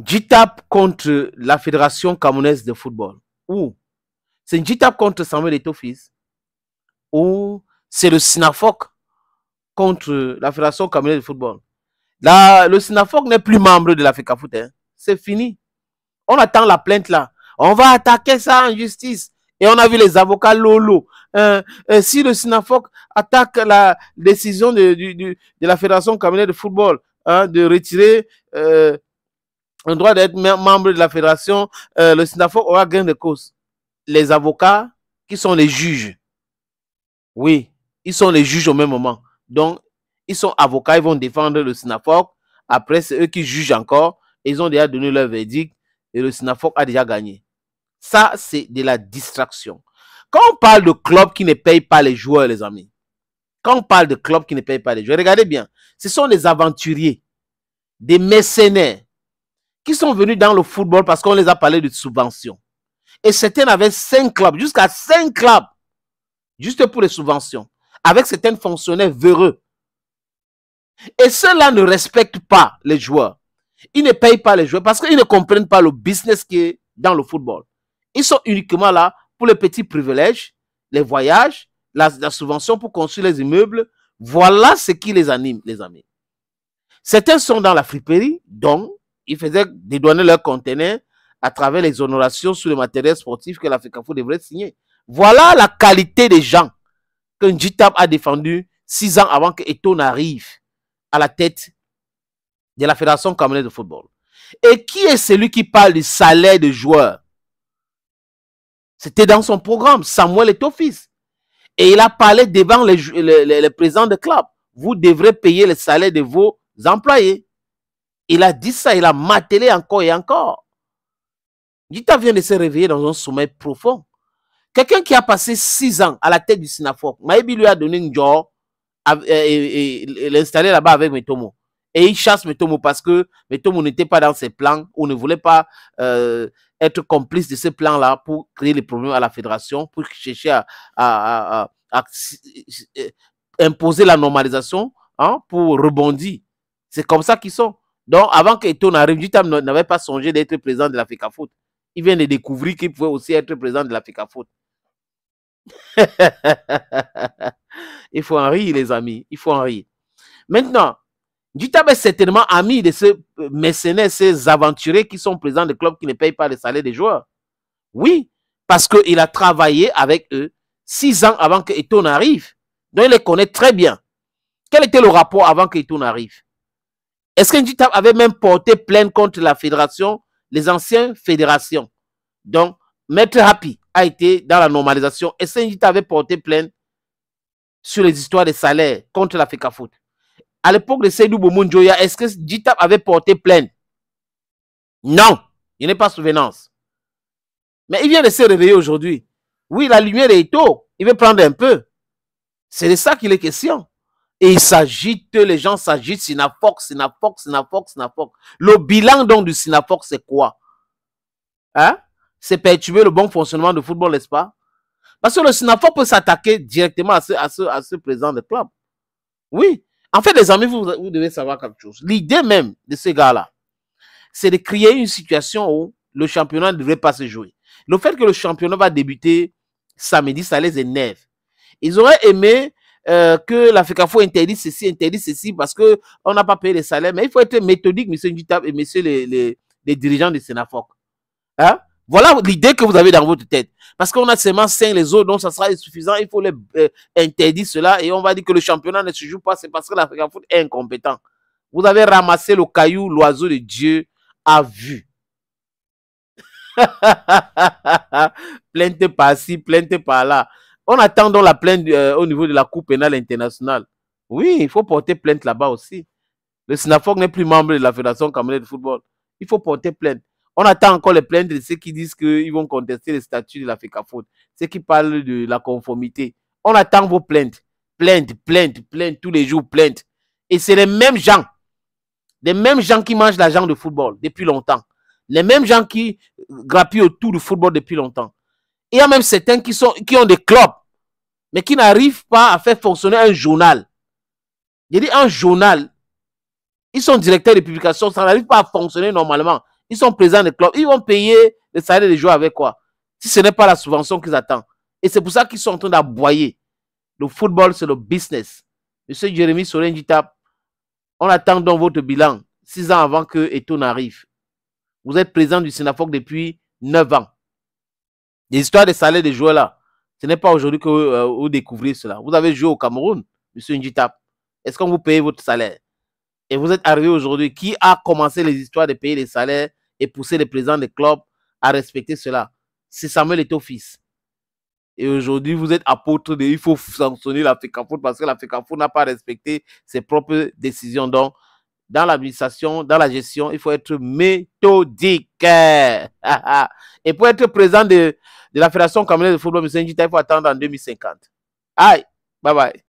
JITAP contre la Fédération camerounaise de football. Ou c'est JITAP contre Samuel Eto'o-Fils. Ou c'est le SINAFOC contre la Fédération camerounaise de football. Là, le SINAFOC n'est plus membre de la FECAFOOT. Hein. C'est fini. On attend la plainte là. On va attaquer ça en justice. Et on a vu les avocats Lolo. Si le SINAFOC attaque la décision de la Fédération camerounaise de football de retirer un droit d'être membre de la fédération, le SINAFOC aura gain de cause. Les avocats qui sont les juges. Oui, ils sont les juges au même moment. Donc, ils sont avocats, ils vont défendre le SINAFOC. Après, c'est eux qui jugent encore. Ils ont déjà donné leur verdict et le SINAFOC a déjà gagné. Ça, c'est de la distraction. Quand on parle de clubs qui ne payent pas les joueurs, les amis, quand on parle de clubs qui ne payent pas les joueurs, regardez bien, ce sont des aventuriers, des mercenaires qui sont venus dans le football parce qu'on les a parlé de subventions. Et certains avaient 5 clubs, jusqu'à 5 clubs, juste pour les subventions, avec certains fonctionnaires véreux. Et ceux-là ne respectent pas les joueurs. Ils ne payent pas les joueurs parce qu'ils ne comprennent pas le business qui est dans le football. Ils sont uniquement là pour les petits privilèges, les voyages, la subvention pour construire les immeubles. Voilà ce qui les anime, les amis. Certains sont dans la friperie, donc ils faisaient dédouaner leurs conteneurs à travers les honorations sur le matériel sportif que la FECAFOOT devrait signer. Voilà la qualité des gens que JITAP a défendu 6 ans avant que Eto'o n'arrive à la tête de la Fédération camerounaise de football. Et qui est celui qui parle du salaire des joueurs? C'était dans son programme, Samuel Eto'o-Fils. Et il a parlé devant les présidents de club. Vous devrez payer le salaire de vos employés. Il a dit ça, il a martelé encore et encore. JITAP vient de se réveiller dans un sommeil profond. Quelqu'un qui a passé 6 ans à la tête du SINAFOC, Maïbi lui a donné une job et l'installer là-bas avec Metomo. Et il chasse Metomo parce que Metomo n'était pas dans ses plans ou ne voulait pas être complice de ces plans-là pour créer les problèmes à la fédération, pour chercher à imposer la normalisation pour rebondir. C'est comme ça qu'ils sont. Donc, avant qu'Eto'o n'arrive, JITAP n'avait pas songé d'être président de la FECAFOOT. Il vient de découvrir qu'il pouvait aussi être président de la FECAFOOT. Il faut en rire, les amis. Il faut en rire. Maintenant, JITAP est certainement ami de ces mercenaires, ces aventuriers qui sont présents des clubs qui ne payent pas les salaires des joueurs. Oui, parce qu'il a travaillé avec eux 6 ans avant que Eto'o n'arrive. Donc, il les connaît très bien. Quel était le rapport avant que Eto'o n'arrive? Est-ce que JITAP avait même porté plainte contre la fédération, les anciennes fédérations? Donc, Maître Happy a été dans la normalisation. Est-ce que JITAP avait porté plainte sur les histoires des salaires contre la FECAFOOT? À l'époque de Seydou Boumou-Njoya, est-ce que JITAP avait porté plainte? Non, il n'est pas souvenance. Mais il vient de se réveiller aujourd'hui. Oui, la lumière est tôt. Il veut prendre un peu. C'est de ça qu'il est question. Et il s'agite, les gens s'agitent, SINAFOC. Le bilan donc du SINAFOC, c'est quoi? Hein? C'est perturber le bon fonctionnement du football, n'est-ce pas? Parce que le SINAFOC peut s'attaquer directement à ce président de club. Oui. En fait, les amis, vous devez savoir quelque chose. L'idée même de ces gars-là, c'est de créer une situation où le championnat ne devrait pas se jouer. Le fait que le championnat va débuter samedi, ça les énerve. Ils auraient aimé que la FECAFOOT interdise ceci, parce qu'on n'a pas payé les salaires. Mais il faut être méthodique, M. JITAP et messieurs les dirigeants du SINAFOC. Hein? Voilà l'idée que vous avez dans votre tête. Parce qu'on a seulement 5 les autres, donc ça sera insuffisant. Il faut les interdire cela et on va dire que le championnat ne se joue pas. C'est parce que la FECAFOOT est incompétent. Vous avez ramassé le caillou, l'oiseau de Dieu a vu. Plainte par-ci, plainte par-là. On attend donc la plainte au niveau de la Cour pénale internationale. Oui, il faut porter plainte là-bas aussi. Le SINAFOC n'est plus membre de la Fédération camerounaise de football. Il faut porter plainte. On attend encore les plaintes de ceux qui disent qu'ils vont contester les statuts de la FECAFOOT. Ceux qui parlent de la conformité. On attend vos plaintes. Plainte, tous les jours, plainte. Et c'est les mêmes gens. Les mêmes gens qui mangent l'argent de football depuis longtemps. Les mêmes gens qui grappillent autour du football depuis longtemps. Il y a même certains qui ont des clubs, mais qui n'arrivent pas à faire fonctionner un journal. J'ai dit un journal. Ils sont directeurs de publication, ça n'arrive pas à fonctionner normalement. Ils sont présents des clubs. Ils vont payer le salaire des joueurs avec quoi? Si ce n'est pas la subvention qu'ils attendent. Et c'est pour ça qu'ils sont en train d'aboyer. Le football, c'est le business. Monsieur Jérémy Solen Jitap, on attend donc votre bilan 6 ans avant que Eto'o n'arrive. Vous êtes président du Sénafoc depuis 9 ans. Les histoires des salaires des joueurs là, ce n'est pas aujourd'hui que vous découvrez cela. Vous avez joué au Cameroun, monsieur Njitap. Est-ce qu'on vous paye votre salaire? Et vous êtes arrivé aujourd'hui. Qui a commencé les histoires de payer les salaires et pousser les présidents des clubs à respecter cela? C'est Samuel Eto'o fils. Et aujourd'hui, vous êtes apôtre de il faut sanctionner la FECAFOOT parce que la FECAFOOT n'a pas respecté ses propres décisions. Donc, dans l'administration, dans la gestion, il faut être méthodique. Et pour être président de la Fédération camerounaise de football, M. Njita, il faut attendre en 2050. Aïe, bye bye.